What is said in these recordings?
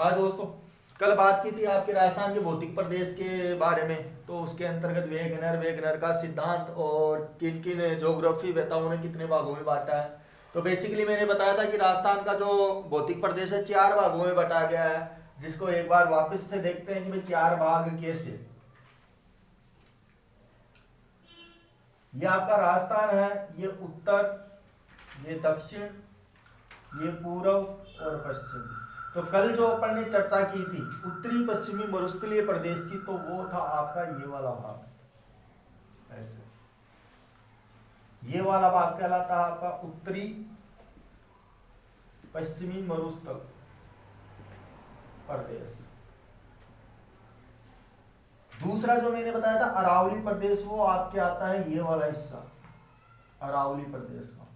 हाँ दोस्तों, कल बात की थी आपके राजस्थान के भौतिक प्रदेश के बारे में। तो उसके अंतर्गत वेगनर का सिद्धांत और किन किन ज्योग्राफी वेताओं ने कितने भागों में बांटा है। तो बेसिकली मैंने बताया था कि राजस्थान का जो भौतिक प्रदेश है 4 भागों में बांटा गया है, जिसको एक बार वापस से देखते हैं कि भाई 4 भाग कैसे। ये आपका राजस्थान है, ये उत्तर, ये दक्षिण, ये पूर्व और पश्चिम। तो कल जो अपन ने चर्चा की थी उत्तरी पश्चिमी मरुस्थलीय प्रदेश की, तो वो था आपका ये वाला भाग। ऐसे ये वाला भाग कहलाता है आपका उत्तरी पश्चिमी मरुस्थल प्रदेश। दूसरा जो मैंने बताया था अरावली प्रदेश, वो आपके आता है ये वाला हिस्सा, अरावली प्रदेश का,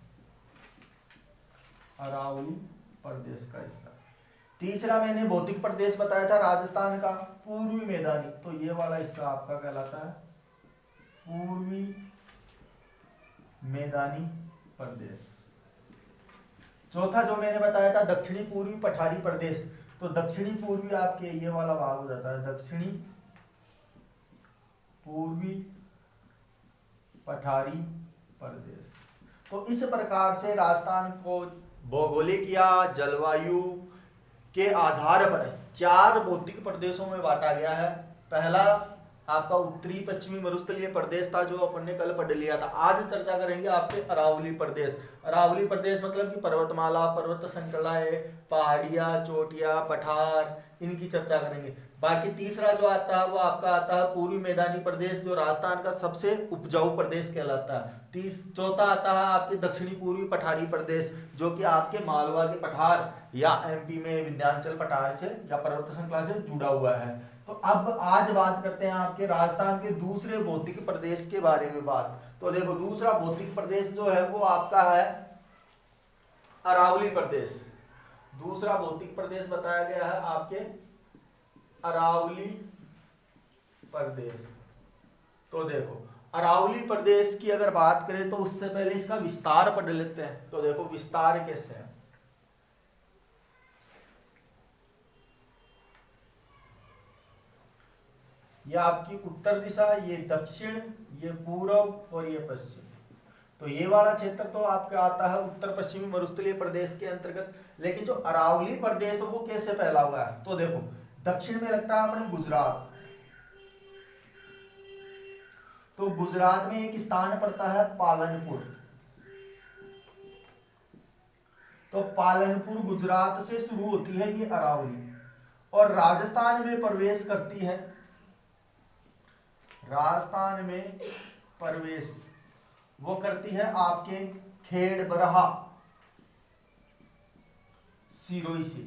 अरावली प्रदेश का हिस्सा। तीसरा मैंने भौतिक प्रदेश बताया था राजस्थान का पूर्वी मैदानी, तो ये वाला हिस्सा आपका कहलाता है पूर्वी मैदानी प्रदेश। चौथा जो मैंने बताया था दक्षिणी पूर्वी पठारी प्रदेश, तो दक्षिणी पूर्वी आपके ये वाला भाग हो जाता है दक्षिणी पूर्वी पठारी प्रदेश। तो इस प्रकार से राजस्थान को भौगोलिक या जलवायु के आधार पर 4 भौतिक प्रदेशों में बांटा गया है। पहला आपका उत्तरी पश्चिमी मरुस्थलीय प्रदेश था, जो अपन ने कल पढ़ लिया था। आज चर्चा करेंगे आपके अरावली प्रदेश। अरावली प्रदेश मतलब कि पर्वतमाला, पर्वत श्रृंखलाएं, पहाड़ियां, चोटियां, पठार, इनकी चर्चा करेंगे। बाकी तीसरा जो आता है वो आपका आता है पूर्वी मैदानी प्रदेश, जो राजस्थान का सबसे उपजाऊ प्रदेश कहलाता है। चौथा आता है आपके दक्षिणी पूर्वी पठारी प्रदेश, जो कि आपके मालवा के पठार या एमपी में विंध्याचल पठार से या पर्वत श्रृंखला से जुड़ा हुआ है। तो अब आज बात करते हैं आपके राजस्थान के दूसरे भौतिक प्रदेश के बारे में बात। तो देखो दूसरा भौतिक प्रदेश जो है वो आपका है अरावली प्रदेश। दूसरा भौतिक प्रदेश बताया गया है आपके अरावली प्रदेश। तो देखो अरावली प्रदेश की अगर बात करें तो उससे पहले इसका विस्तार पढ़ लेते हैं। तो देखो विस्तार कैसे है। ये आपकी उत्तर दिशा, ये दक्षिण, ये पूर्व और ये पश्चिम। तो ये वाला क्षेत्र तो आपका आता है उत्तर पश्चिमी मरुस्थलीय प्रदेश के अंतर्गत। लेकिन जो अरावली प्रदेश है वो कैसे फैला हुआ है, तो देखो दक्षिण में लगता है अपने गुजरात। तो गुजरात में एक स्थान पड़ता है पालनपुर। तो पालनपुर गुजरात से शुरू होती है ये अरावली, और राजस्थान में प्रवेश करती है। राजस्थान में प्रवेश वो करती है आपके खेड़ बरहा सिरोही से।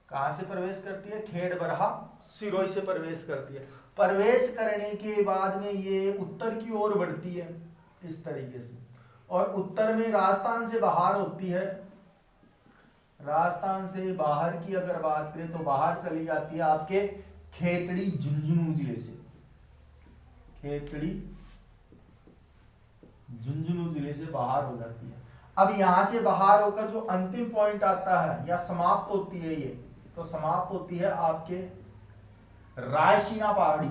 कहां से प्रवेश करती है? खेड़ बरहा सिरोही से प्रवेश करती है। प्रवेश करने के बाद में ये उत्तर की ओर बढ़ती है इस तरीके से, और उत्तर में राजस्थान से बाहर होती है। राजस्थान से बाहर की अगर बात करें तो बाहर चली जाती है आपके खेतड़ी झुंझुनू जिले से। खेतड़ी झुंझुनू जिले से बाहर हो जाती है। अब यहां से बाहर होकर जो अंतिम पॉइंट आता है या समाप्त होती है ये, तो समाप्त होती है आपके रायसीना पहाड़ी।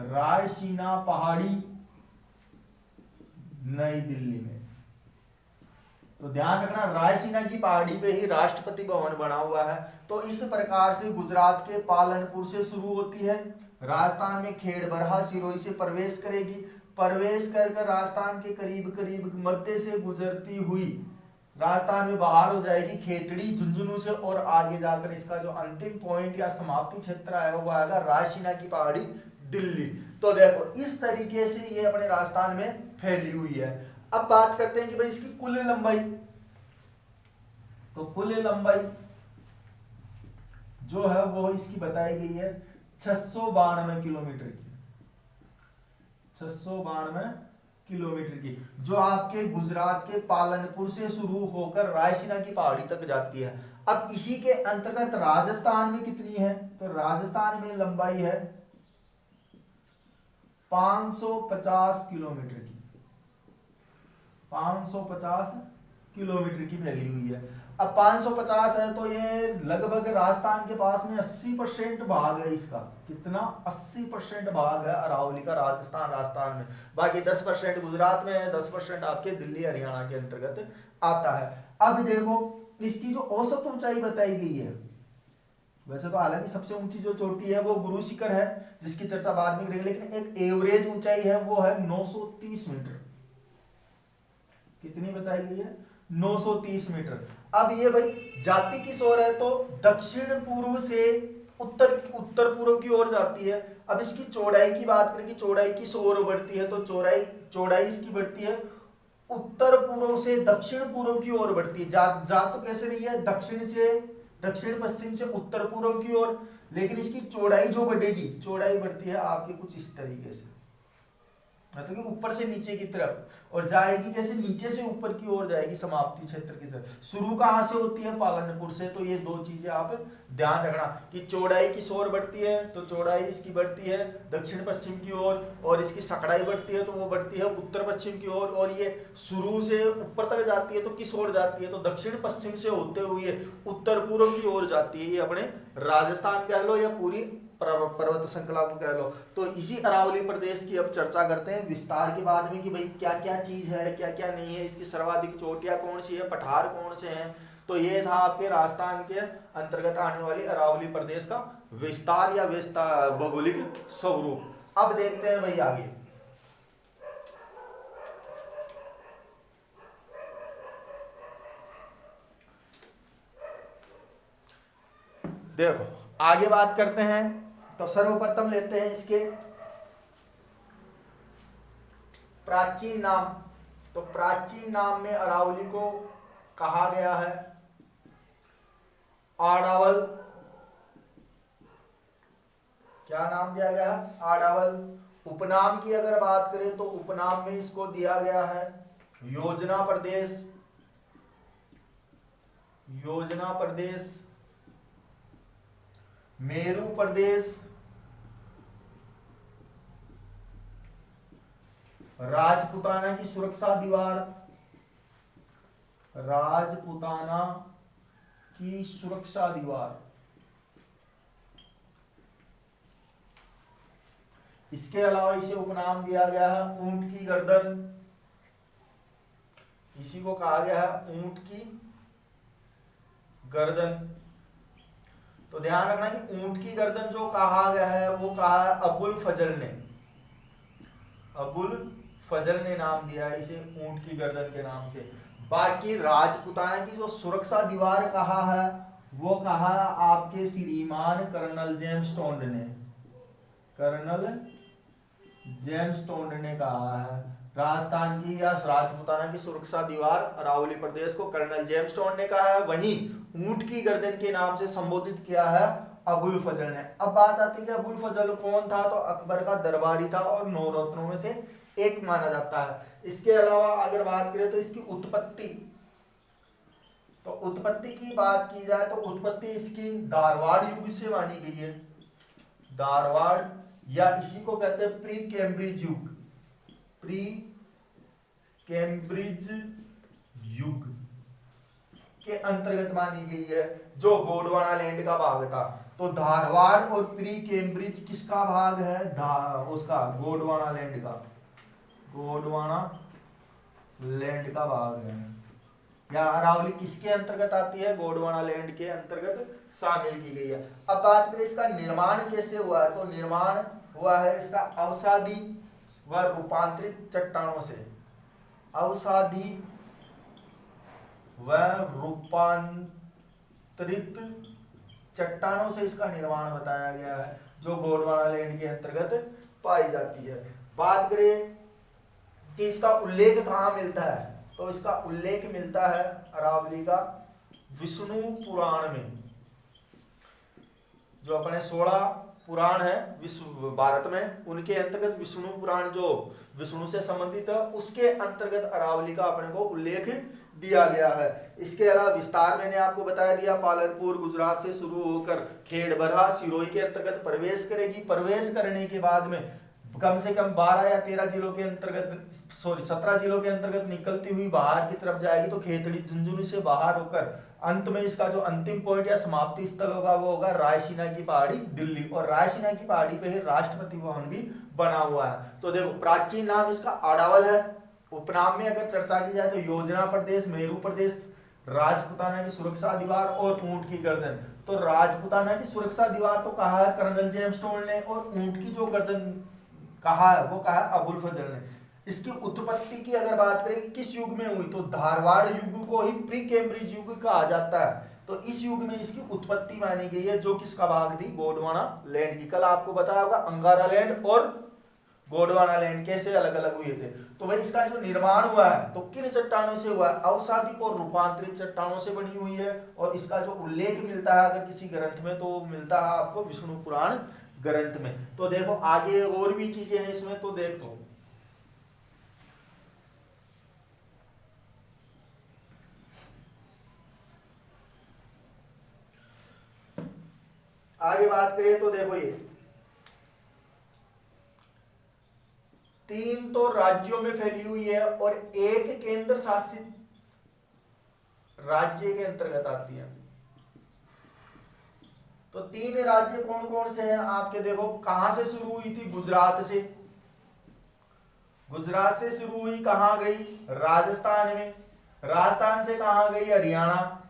रायसीना पहाड़ी नई दिल्ली में। तो ध्यान रखना रायसीना की पहाड़ी पे ही राष्ट्रपति भवन बना हुआ है। तो इस प्रकार से गुजरात के पालनपुर से शुरू होती है, राजस्थान में खेड़ बरहा सिरोही से प्रवेश करेगी। प्रवेश कर राजस्थान के करीब करीब मध्य से गुजरती हुई राजस्थान में बाहर हो जाएगी खेतड़ी झुंझुनू से, और आगे जाकर इसका जो अंतिम पॉइंट या समाप्ति क्षेत्र आया वो आएगा रायसीना की पहाड़ी दिल्ली। तो देखो इस तरीके से ये अपने राजस्थान में फैली हुई है। अब बात करते हैं कि भाई इसकी कुल लंबाई। तो कुल लंबाई जो है वो इसकी बताई गई है 692 किलोमीटर की। 692 किलोमीटर की, जो आपके गुजरात के पालनपुर से शुरू होकर रायसीना की पहाड़ी तक जाती है। अब इसी के अंतर्गत राजस्थान में कितनी है? तो राजस्थान में लंबाई है 550 किलोमीटर की। 550 किलोमीटर की फैली हुई है। अब 550 है तो ये लगभग राजस्थान के पास में 80% भाग है इसका। कितना? 80% भाग है अरावली का राजस्थान में। बाकी 10% गुजरात में है, 10% आपके दिल्ली हरियाणा के अंतर्गत आता है। अब देखो इसकी जो औसत ऊंचाई बताई गई है, वैसे तो हालांकि सबसे ऊंची जो चोटी है वो गुरु शिखर है जिसकी चर्चा बाद में करेंगे, लेकिन एक एवरेज ऊंचाई है वो है 930 मीटर। कितनी बताई गई है? 930 मीटर। अब ये भाई जाती किस ओर है? तो दक्षिण पूर्व से उत्तर पूर्व की ओर जाती है। अब इसकी चौड़ाई की बात करें कि चौड़ाई किस ओर बढ़ती है, तो चौड़ाई इसकी बढ़ती है उत्तर पूर्व से दक्षिण पूर्व की ओर बढ़ती है। जा तो कैसे रही है? दक्षिण पश्चिम से उत्तर पूर्व की ओर, लेकिन इसकी चौड़ाई जो बढ़ेगी, चौड़ाई बढ़ती है आपके कुछ इस तरीके से, मतलब कि ऊपर से नीचे की तरफ, और जाएगी कैसे? नीचे से ऊपर की ओर जाएगी, समाप्ति क्षेत्र की तरफ। शुरू कहां से होती है? पालनपुर से। तो ये दो चीजें आप ध्यान रखना कि चौड़ाई किस ओर बढ़ती है, तो चौड़ाई इसकी बढ़ती है दक्षिण पश्चिम की ओर, और इसकी सकड़ाई बढ़ती है तो वो बढ़ती है उत्तर पश्चिम की ओर। और ये शुरू से ऊपर तक जाती है तो किस ओर जाती है? तो दक्षिण पश्चिम से होते हुए उत्तर पूर्व की ओर जाती है। ये अपने राजस्थान कह लो या पूरी पर्वत श्रृंखला को कह लो। तो इसी अरावली प्रदेश की अब चर्चा करते हैं विस्तार के बाद में कि भाई क्या क्या चीज है, क्या क्या नहीं है, इसकी सर्वाधिक चोटियां कौन सी है, पठार कौन से हैं। तो ये था आपके राजस्थान के अंतर्गत आने वाली अरावली प्रदेश का विस्तार या विस्तार भौगोलिक स्वरूप। अब देखते हैं भाई आगे। देखो आगे बात करते हैं, तो सर्वप्रथम लेते हैं इसके प्राचीन नाम। तो प्राचीन नाम में अरावली को कहा गया है आड़ावल। क्या नाम दिया गया है? आड़ावल। उपनाम की अगर बात करें तो उपनाम में इसको दिया गया है योजना प्रदेश, योजना प्रदेश, मेरू प्रदेश, राजपुताना की सुरक्षा दीवार, राजपुताना की सुरक्षा दीवार। इसके अलावा इसे उपनाम दिया गया है ऊंट की गर्दन। इसी को कहा गया है ऊंट की गर्दन। तो ध्यान रखना कि ऊंट की गर्दन जो कहा गया है वो कहा है अबुल फजल ने। अबुल फजल ने नाम दिया है इसे ऊंट की गर्दन के नाम से। बाकी राजपुताना की जो सुरक्षा दीवार कहा है वो कहा आपके श्रीमान कर्नल जेम्स टोंड ने। कर्नल जेम्स टोंड ने कहा है राजस्थान की या राजपुताना की सुरक्षा दीवार अरावली प्रदेश को कर्नल जेम्स टोंड ने कहा है। वहीं ऊंट की गर्दन के नाम से संबोधित किया है अबुल फजल ने। अब बात आती है कि अबुल फजल कौन था? तो अकबर का दरबारी था और 9 रत्नों में से एक माना जाता है। इसके अलावा अगर बात करें तो इसकी उत्पत्ति, तो उत्पत्ति की बात की जाए तो उत्पत्ति इसकी धारवाड़ युग से मानी गई है। धारवाड़ या इसी को कहते हैं प्री कैम्ब्रिज युग, प्री कैम्ब्रिज युग के अंतर्गत मानी गई है, जो गोंडवाना लैंड का भाग था। तो धारवाड़ और प्री कैम्ब्रिज किसका भाग है? उसका गोंडवाना लैंड का, गोंडवाना लैंड का भाग है। या अरावली किसके अंतर्गत आती है? गोंडवाना लैंड के अंतर्गत शामिल की गई है। अब बात करें इसका निर्माण कैसे हुआ है, तो निर्माण हुआ है इसका अवसादी व रूपांतरित चट्टानों से। अवसादी व रूपांतरित चट्टानों से इसका निर्माण बताया गया है, जो गोंडवाना लैंड के अंतर्गत पाई जाती है। बात करें कि इसका उल्लेख कहाँ मिलता है, तो इसका उल्लेख मिलता है अरावली का विष्णु पुराण में। जो अपने 16 पुराण है विश्व भारत में, उनके अंतर्गत विष्णु पुराण जो विष्णु से संबंधित है उसके अंतर्गत अरावली का अपने को उल्लेख दिया गया है। इसके अलावा विस्तार मैंने आपको बताया दिया, पालनपुर गुजरात से शुरू होकर खेड़बरहा सिरोही के अंतर्गत प्रवेश करेगी। प्रवेश करने के बाद में कम से कम 12 या 13 जिलों के अंतर्गत, सॉरी 17 जिलों के अंतर्गत निकलती हुई बाहर की तरफ जाएगी, तो खेतड़ी झुंझुनू से बाहर होकर अंत में इसका जो अंतिम पॉइंट या समाप्ति स्थल होगा वो होगा रायसीना की पहाड़ी दिल्ली, और रायसीना की पहाड़ी पे ही राष्ट्रपति भवन भी बना हुआ है। तो देखो प्राचीन नाम इसका आडावल है। उपनाम में अगर चर्चा की जाए तो योजना प्रदेश, मेरू प्रदेश, राजपुताना की सुरक्षा दीवार और ऊंट की गर्दन। तो राजपुताना की सुरक्षा दीवार तो कहा है कर्नल जेम्स टोल ने, और ऊंट की जो गर्दन कहा है वो कहा है अबुल फजल ने। इसकी उत्पत्ति की अगर बात करें किस युग में हुई, तो धारवाड़ युग को ही प्री कैम्ब्रिज युग कहा जाता है। तो इस युग में इसकी उत्पत्ति मानी गई है, जो किसका भाग थी, गोंडवाना लैंड की। कल आपको बताया होगा अंगारा लैंड और गोंडवाना लैंड कैसे अलग अलग हुए थे। तो भाई इसका जो निर्माण हुआ है तो किन चट्टानों से हुआ है, अवसादी और रूपांतरित चट्टानों से बनी हुई है। और इसका जो उल्लेख मिलता है अगर किसी ग्रंथ में, तो मिलता है आपको विष्णु पुराण ग्रंथ में। तो देखो आगे और भी चीजें हैं इसमें, तो देख दो। आगे बात करें तो देखो ये 3 तो राज्यों में फैली हुई है और एक केंद्र शासित राज्य के अंतर्गत आती है। तो 3 राज्य कौन कौन से हैं आपके, देखो कहां से शुरू हुई थी, गुजरात से। गुजरात से शुरू हुई, कहां गई, राजस्थान में। राजस्थान से कहां गई, हरियाणा।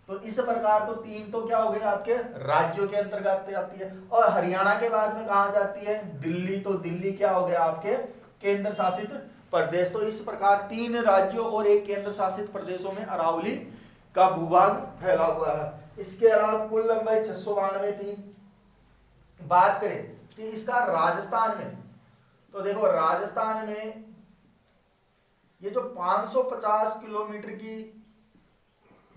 तो इस प्रकार तो 3 तो क्या हो गए आपके राज्यों के अंतर्गत आती है। और हरियाणा के बाद में कहा जाती है, दिल्ली। तो दिल्ली क्या हो गया आपके केंद्र शासित प्रदेश। तो इस प्रकार 3 राज्यों और एक केंद्र शासित प्रदेशों में अरावली का भूभाग फैला हुआ है। इसके अलावा कुल लंबाई 692 थी। बात करें कि इसका राजस्थान में, तो देखो राजस्थान में ये जो 550 किलोमीटर की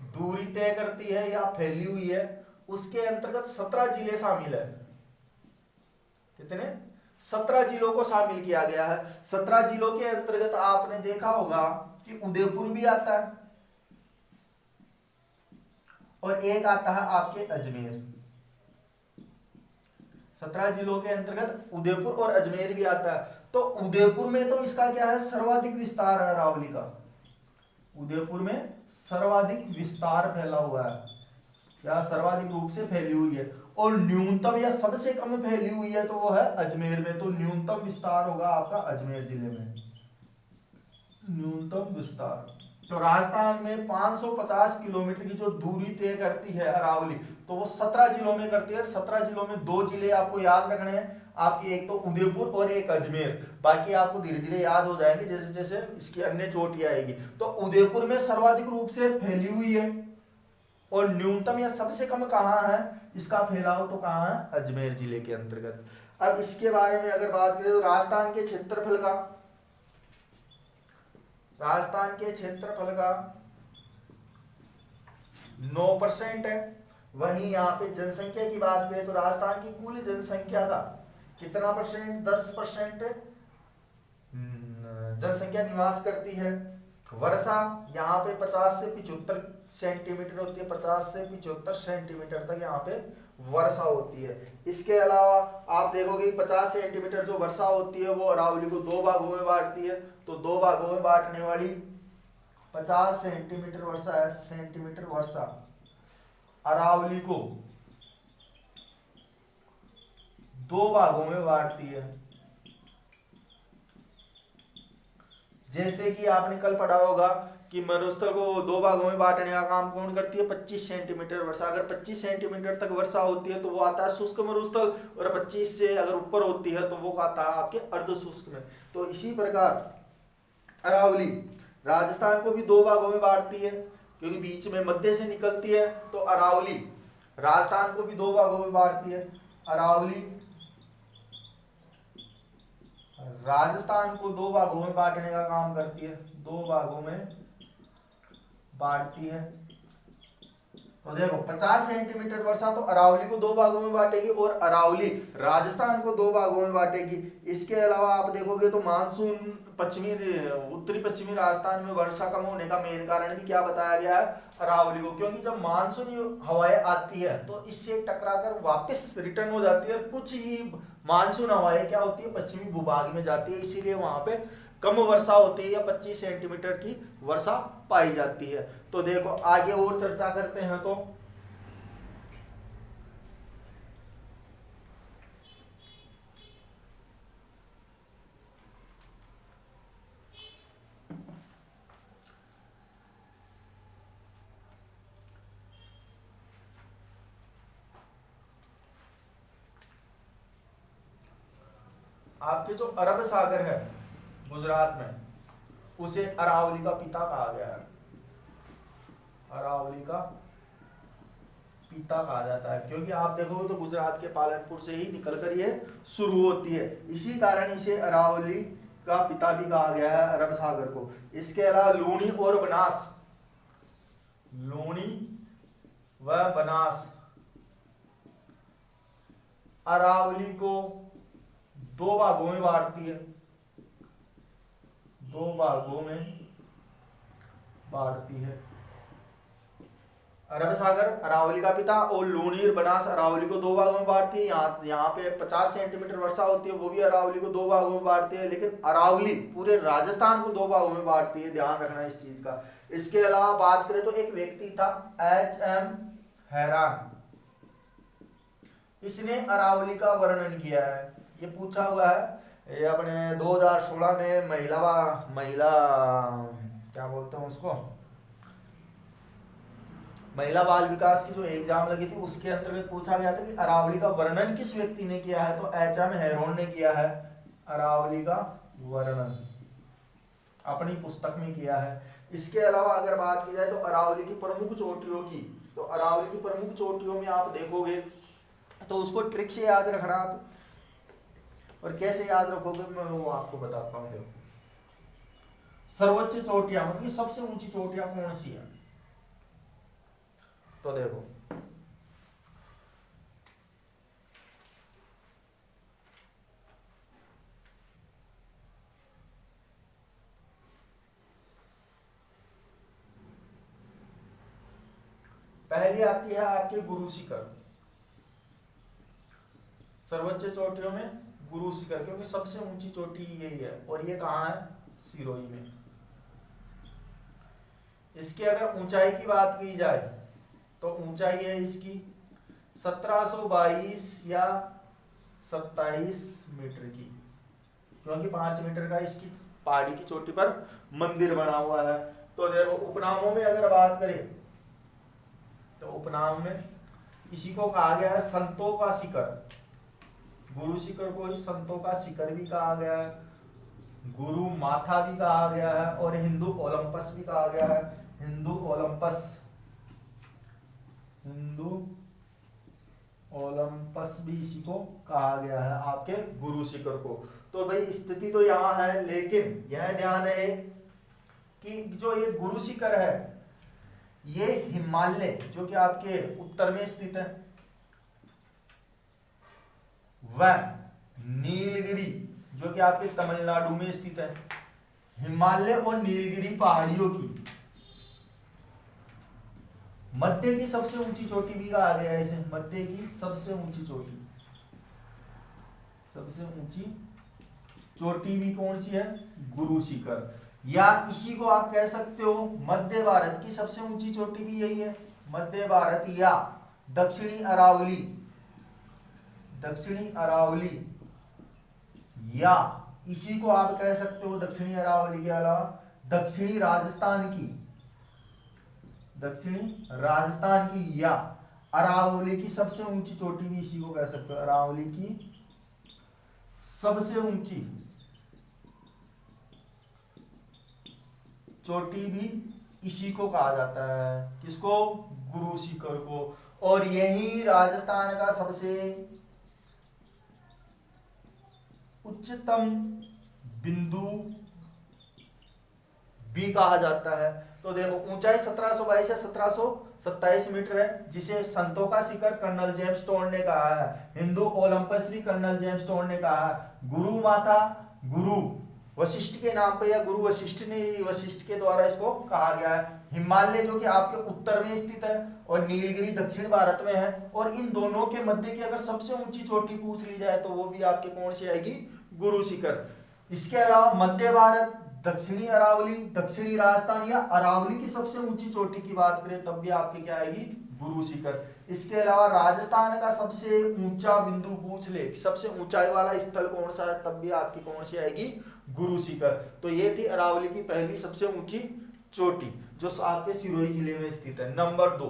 दूरी तय करती है या फैली हुई है, उसके अंतर्गत 17 जिले शामिल है। कितने, 17 जिलों को शामिल किया गया है। 17 जिलों के अंतर्गत आपने देखा होगा कि उदयपुर भी आता है और एक आता है आपके अजमेर। 17 जिलों के अंतर्गत उदयपुर और अजमेर भी आता है। तो उदयपुर में तो इसका क्या है, सर्वाधिक विस्तार है अरावली का। उदयपुर में सर्वाधिक विस्तार फैला हुआ है या सर्वाधिक रूप से फैली हुई है। और न्यूनतम या सबसे कम फैली हुई है तो वो है अजमेर में। तो न्यूनतम विस्तार होगा आपका अजमेर जिले में, न्यूनतम विस्तार। तो राजस्थान में 550 किलोमीटर की जो दूरी तय करती है अरावली, तो वो 17 जिलों में करती है। 17 जिलों में 2 जिले आपको याद रखने हैं आपकी, एक तो उदयपुर और एक अजमेर। बाकी आपको धीरे धीरे याद हो जाएंगे जैसे जैसे इसकी अन्य चोटियां आएगी। तो उदयपुर में सर्वाधिक रूप से फैली हुई है और न्यूनतम या सबसे कम कहाँ है इसका फैलाव, तो कहाँ है, अजमेर जिले के अंतर्गत। अब इसके बारे में अगर बात करें तो राजस्थान के क्षेत्रफल का, राजस्थान के क्षेत्रफल का 9% है। वहीं यहाँ पे जनसंख्या की बात करें तो राजस्थान की कुल जनसंख्या का कितना परसेंट, 10% जनसंख्या निवास करती है। वर्षा यहाँ पे 50 से 75 सेंटीमीटर होती है, 50 से 75 सेंटीमीटर तक यहाँ पे वर्षा होती है। इसके अलावा आप देखोगे 50 सेंटीमीटर जो वर्षा होती है वो अरावली को 2 भागों में बांटती है। तो 2 भागों में बांटने वाली 50 सेंटीमीटर वर्षा है, सेंटीमीटर वर्षा अरावली को 2 भागों में बांटती है। जैसे कि आपने कल पढ़ा होगा कि मरुस्थल को 2 भागों में बांटने का काम कौन करती है, 25 सेंटीमीटर वर्षा। अगर 25 सेंटीमीटर तक वर्षा होती है तो वो आता है शुष्क मरुस्थल, और 25 से अगर ऊपर होती है तो वो आता है आपके अर्ध शुष्क में। तो इसी प्रकार अरावली राजस्थान को भी 2 भागों में बांटती है, क्योंकि बीच में मध्य से निकलती है। तो अरावली राजस्थान को भी 2 भागों में बांटती है। अरावली राजस्थान को 2 भागों में बांटने का काम करती है, 2 भागों में बांटती है। तो देखो 50 सेंटीमीटर वर्षा तो अरावली को 2 भागों में बांटेगी और अरावली राजस्थान को 2 भागों में बांटेगी। इसके अलावा आप देखोगे तो मानसून उत्तरी पश्चिमी राजस्थान में वर्षा कम होने का मेन कारण भी क्या बताया गया है, अरावली को। क्योंकि जब मानसून हवाएं आती है तो इससे टकराकर वापस रिटर्न हो जाती है, कुछ ही मानसून हवाएं क्या होती है, पश्चिमी भूभाग में जाती है, इसीलिए वहां पे कम वर्षा होती है या 25 सेंटीमीटर की वर्षा पाई जाती है। तो देखो आगे और चर्चा करते हैं। तो आपके जो अरब सागर है गुजरात में, उसे अरावली का पिता कहा गया है। अरावली का पिता कहा जाता है, क्योंकि आप देखोगे तो गुजरात के पालनपुर से ही निकलकर ये शुरू होती है, इसी कारण इसे अरावली का पिता भी कहा गया है अरब सागर को। इसके अलावा लूणी और बनास, लूणी व बनास अरावली को दो भागों में बांटती है, दो भागों में बांटती है। अरब सागर अरावली का पिता और लूणी और बनास अरावली को दो भागों में बांटती है। यहाँ पे 50 सेंटीमीटर वर्षा होती है, वो भी अरावली को दो भागों में बांटती है, लेकिन अरावली पूरे राजस्थान को दो भागों में बांटती है, ध्यान रखना इस चीज का। इसके अलावा बात करें तो एक व्यक्ति था H.M. हैरान, इसने अरावली का वर्णन किया है, ये पूछा हुआ है। ये अपने 2016 में महिला क्या बोलते हैं उसको, महिला बाल विकास की जो एग्जाम लगी थी उसके अंतर्गत पूछा गया था कि अरावली का वर्णन किस व्यक्ति ने किया है, तो H.M. हैरोन ने किया है अरावली का वर्णन, अपनी पुस्तक में किया है। इसके अलावा अगर बात की जाए तो अरावली की प्रमुख चोटियों की, तो अरावली की प्रमुख चोटियों में आप देखोगे तो उसको ट्रिक से याद रखना आप, और कैसे याद रखोगे मैं वो आपको बताता हूँ। देखो सर्वोच्च चोटियां मतलब सबसे ऊंची चोटियां कौन सी है, तो देखो पहली आती है आपके गुरु शिखर, सर्वोच्च चोटियों में गुरु शिखर, क्योंकि सबसे ऊंची चोटी यही है, और ये कहाँ है, सिरोही में। इसकी अगर ऊंचाई की बात की जाए तो ऊंचाई है इसकी 1722 या 27 मीटर की, क्योंकि 5 मीटर का इसकी पहाड़ी की चोटी पर मंदिर बना हुआ है। तो देखो उपनामों में अगर बात करें तो उपनाम में इसी को कहा गया है संतों का शिखर, गुरु शिखर को ही संतों का शिखर भी कहा गया है, गुरु माथा भी कहा गया है, और हिंदू ओलंपस भी कहा गया है। हिंदू ओलंपस, हिंदू ओलंपस भी इसी को कहा गया है आपके गुरु शिखर को। तो भाई स्थिति तो यहाँ है, लेकिन यह ध्यान रहे कि जो ये गुरु शिखर है ये हिमालय जो कि आपके उत्तर में स्थित है, वह नीलगिरी जो कि आपके तमिलनाडु में स्थित है। हिमालय और नीलगिरी पहाड़ियों की मध्य की सबसे ऊंची चोटी भी कहा गया है इसे, मध्य की सबसे ऊंची चोटी, सबसे ऊंची चोटी भी कौन सी है, गुरु शिखर, या इसी को आप कह सकते हो मध्य भारत की सबसे ऊंची चोटी भी यही है, मध्य भारत, या दक्षिणी अरावली, दक्षिणी अरावली, या इसी को आप कह सकते हो दक्षिणी अरावली के अलावा दक्षिणी राजस्थान की, दक्षिणी राजस्थान की, या अरावली की सबसे ऊंची चोटी भी इसी को कह सकते हो, अरावली की सबसे ऊंची चोटी भी इसी को कहा जाता है, किसको, गुरु शिखर को। और यही राजस्थान का सबसे उच्चतम बिंदु भी कहा जाता है। तो देखो ऊंचाई 1722 या 1727 मीटर है, जिसे संतों का शिखर कर्नल जेम्स टोन ने कहा है, हिंदू ओलंपस भी कर्नल जेम्स टोन ने कहा है, गुरु माता, गुरु वशिष्ठ के नाम पे या गुरु वशिष्ठ के द्वारा इसको कहा गया है। हिमालय जो कि आपके उत्तर में स्थित है और नीलगिरी दक्षिण भारत में है, और इन दोनों के मध्य की अगर सबसे ऊंची चोटी पूछ ली जाए तो वो भी आपके कौन सी आएगी, गुरु शिखर। इसके अलावा मध्य भारत, दक्षिणी अरावली, दक्षिणी राजस्थान या अरावली की सबसे ऊंची चोटी की बात करें तब भी आपकी क्या आएगी, गुरु शिखर। इसके अलावा राजस्थान का सबसे ऊंचा बिंदु पूछ ले, सबसे ऊंचाई वाला स्थल कौन सा है, तब भी आपकी कौन सी आएगी, गुरु शिखर। तो ये थी अरावली की पहली सबसे ऊंची चोटी जो आपके सिरोही जिले में स्थित है। नंबर 2,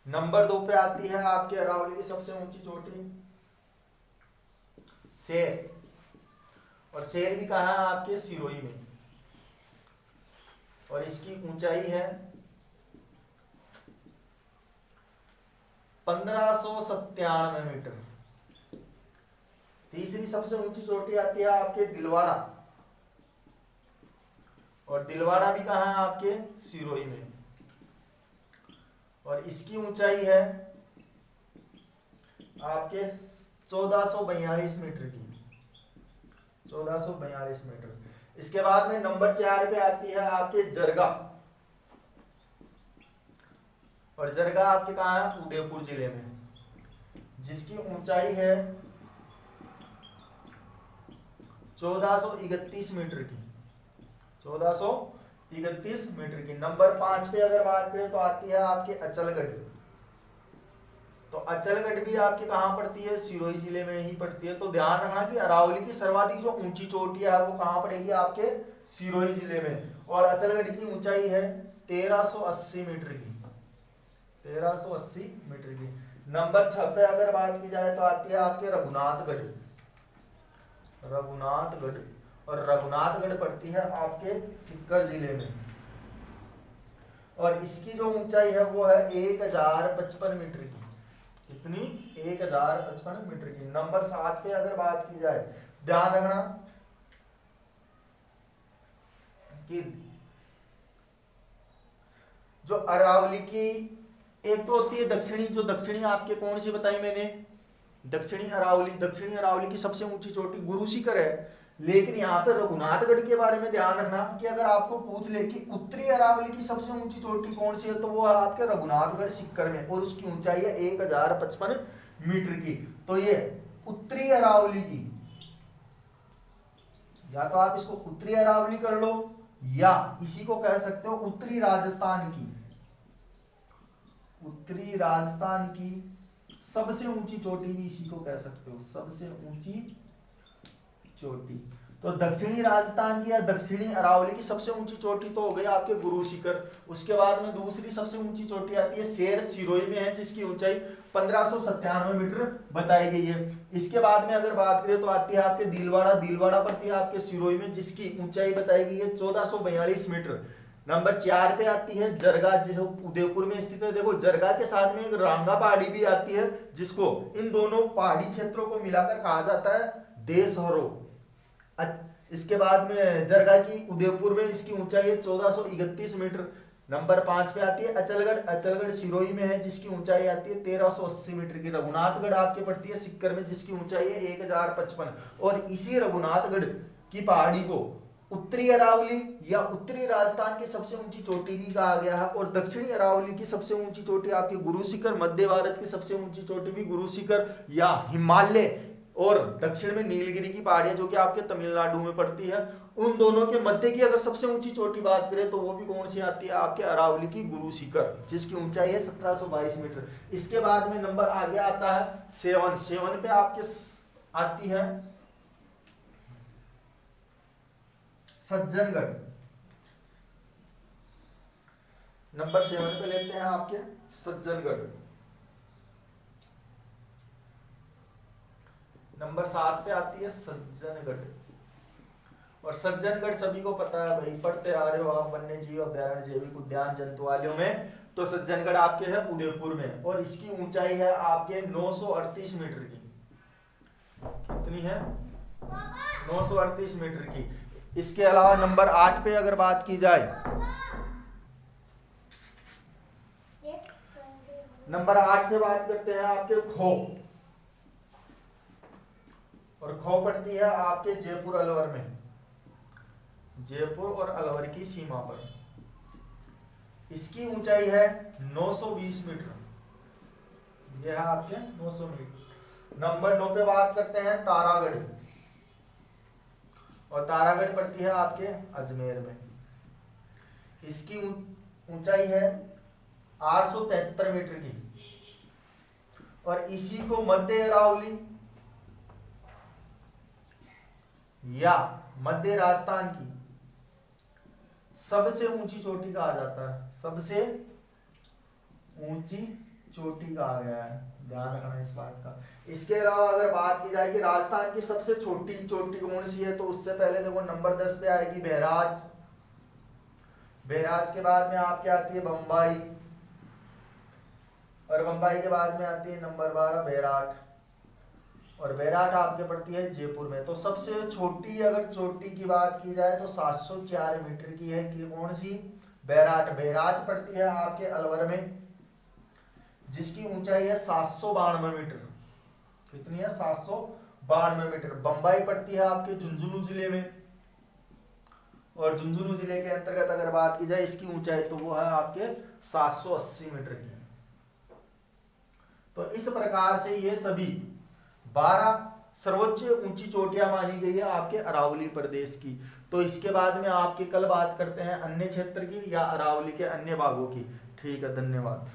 नंबर 2 पे आती है आपके अरावली की सबसे ऊंची चोटी शेर, और शेर भी कहाँ है आपके सिरोही में, और इसकी ऊंचाई है 1597 मीटर। तीसरी सबसे ऊंची चोटी आती है आपके दिलवाड़ा, और दिलवाड़ा भी कहाँ है आपके सिरोही में, और इसकी ऊंचाई है आपके 1442 मीटर की, 1442 मीटर। इसके बाद में नंबर 4 पे आती है आपके जरगा, और जरगा आपके कहाँ है, उदयपुर जिले में, जिसकी ऊंचाई है 1431 मीटर की, 1431 मीटर की। नंबर 5 पे अगर बात करें तो आती है आपके अचलगढ़, तो अचलगढ़ भी आपके कहाँ पड़ती है, सिरोही जिले में ही पड़ती है। तो ध्यान रखना कि अरावली की सर्वाधिक जो ऊंची चोटी है वो कहाँ पड़ेगी, आपके सिरोही जिले में, और अचलगढ़ की ऊंचाई है 1380 मीटर की, 1380 मीटर की। नंबर 6 पे अगर बात की जाए तो आती है आपके रघुनाथगढ़, रघुनाथगढ़, और रघुनाथगढ़ पड़ती है आपके सीकर जिले में, और इसकी जो ऊंचाई है वो है 1055 मीटर की। कितनी, 1055 मीटर की। नंबर 7 पे अगर बात की जाए, ध्यान रखना कि जो अरावली की एक तो होती है दक्षिणी, जो दक्षिणी आपके कौन सी बताई मैंने, दक्षिणी अरावली, दक्षिणी अरावली की सबसे ऊंची चोटी गुरु शिखर है। लेकिन यहाँ पे रघुनाथगढ़ के बारे में ध्यान रखना कि अगर आपको पूछ ले कि उत्तरी अरावली की सबसे ऊंची चोटी कौन सी है, तो वो है आपके रघुनाथगढ़ शिखर में, और उसकी ऊंचाई है 1055 मीटर की। तो ये उत्तरी अरावली की, या तो आप इसको उत्तरी अरावली कर लो, या इसी को कह सकते हो उत्तरी राजस्थान की, उत्तरी राजस्थान की सबसे ऊंची चोटी भी इसी को कह सकते हो, सबसे ऊंची चोटी। तो दक्षिणी राजस्थान की या दक्षिणी अरावली की सबसे ऊंची चोटी तो हो गई आपके गुरु शिखर। उसके बाद में दूसरी सबसे ऊंची चोटी आती है शेर, सिरोही में है, जिसकी ऊंचाई 1597 मीटर बताई गई है। इसके बाद में अगर बात करें तो आती है आपके दिलवाड़ा, दिलवाड़ा पड़ती है आपके सिरोही में, जिसकी ऊंचाई बताई गई है 1442 मीटर। नंबर 4 पे आती है जरगा, जो उदयपुर में स्थित है। देखो जरगा के साथ में एक रांगा पहाड़ी भी आती है, जिसको इन दोनों पहाड़ी क्षेत्रों को मिलाकर कहा जाता है देशहरो। इसके बाद में जरगा की उदयपुर में इसकी ऊंचाई है 1431 मीटर। नंबर 5 पे आती है अचलगढ़, अचलगढ़ सिरोही में है, जिसकी ऊंचाई आती है 1380 मीटर की। रघुनाथगढ़ आपके पड़ती है सिक्कर में, जिसकी ऊंचाई है 1055। और इसी रघुनाथगढ़ की पहाड़ी को उत्तरी अरावली या उत्तरी राजस्थान की सबसे ऊंची चोटी भी कहा गया है, और दक्षिणी अरावली की सबसे ऊंची चोटी आपकी गुरु शिखर, मध्य भारत की सबसे ऊंची चोटी भी गुरु शिखर या हिमालय, और दक्षिण में नीलगिरी की पहाड़ियां जो कि आपके तमिलनाडु में पड़ती है। उन दोनों के मध्य की अगर सबसे ऊंची चोटी बात करें तो वो भी कौन सी आती है, आपके अरावली की गुरु शिखर, जिसकी ऊंचाई है 1722 मीटर। इसके बाद में नंबर आगे आता है सेवन, सेवन पे आपके आती है सज्जनगढ़। नंबर 7 पे लेते हैं आपके सज्जनगढ़। नंबर 7 पे आती है सज्जनगढ़, और सज्जनगढ़ सभी को पता है भाई, पढ़ते आ रहे हो आप वन्य जीव अभ्यारण्य, जैविक उद्यान, जंतुआलयों में। तो सज्जनगढ़ आपके है उदयपुर में, और इसकी ऊंचाई है आपके 938 मीटर की। कितनी है, 938 मीटर की। इसके अलावा नंबर 8 पे अगर बात की जाए नंबर 8 पे बात करते हैं आपके खो, और खो पड़ती है आपके जयपुर अलवर में, जयपुर और अलवर की सीमा पर। इसकी ऊंचाई है 920 मीटर, यह है आपके 900 मीटर। नंबर 9 पे बात करते हैं तारागढ़, और तारागढ़ पड़ती है आपके अजमेर में। इसकी ऊंचाई है 873 मीटर की, और इसी को मध्य अरावली या मध्य राजस्थान की सबसे ऊंची चोटी कहा जाता है, सबसे ऊंची चोटी कहा गया है, ध्यान रखना इस बात का। इसके अलावा अगर बात की जाए कि राजस्थान की सबसे छोटी चोटी कौन सी है, तो उससे पहले देखो नंबर 10 पे आएगी बहराज, बहराज के बाद में आपके आती है बम्बई, और बम्बई के बाद में आती है नंबर 12 बैराट, और बैराट आपके पड़ती है जयपुर में। तो सबसे छोटी अगर चोटी की बात की जाए तो 704 मीटर की है कि कौन सी, बैराट। बैराज पड़ती है आपके अलवर में, जिसकी ऊंचाई है 792 मीटर, कितनी है 792 मीटर। बम्बई पड़ती है आपके झुंझुनू जिले में, और झुंझुनू जिले के अंतर्गत अगर बात की जाए इसकी ऊंचाई तो वो है आपके 780 मीटर की। तो इस प्रकार से ये सभी 12 सर्वोच्च ऊंची चोटियां मानी गई है आपके अरावली प्रदेश की। तो इसके बाद में आपके कल बात करते हैं अन्य क्षेत्र की या अरावली के अन्य भागों की। ठीक है, धन्यवाद।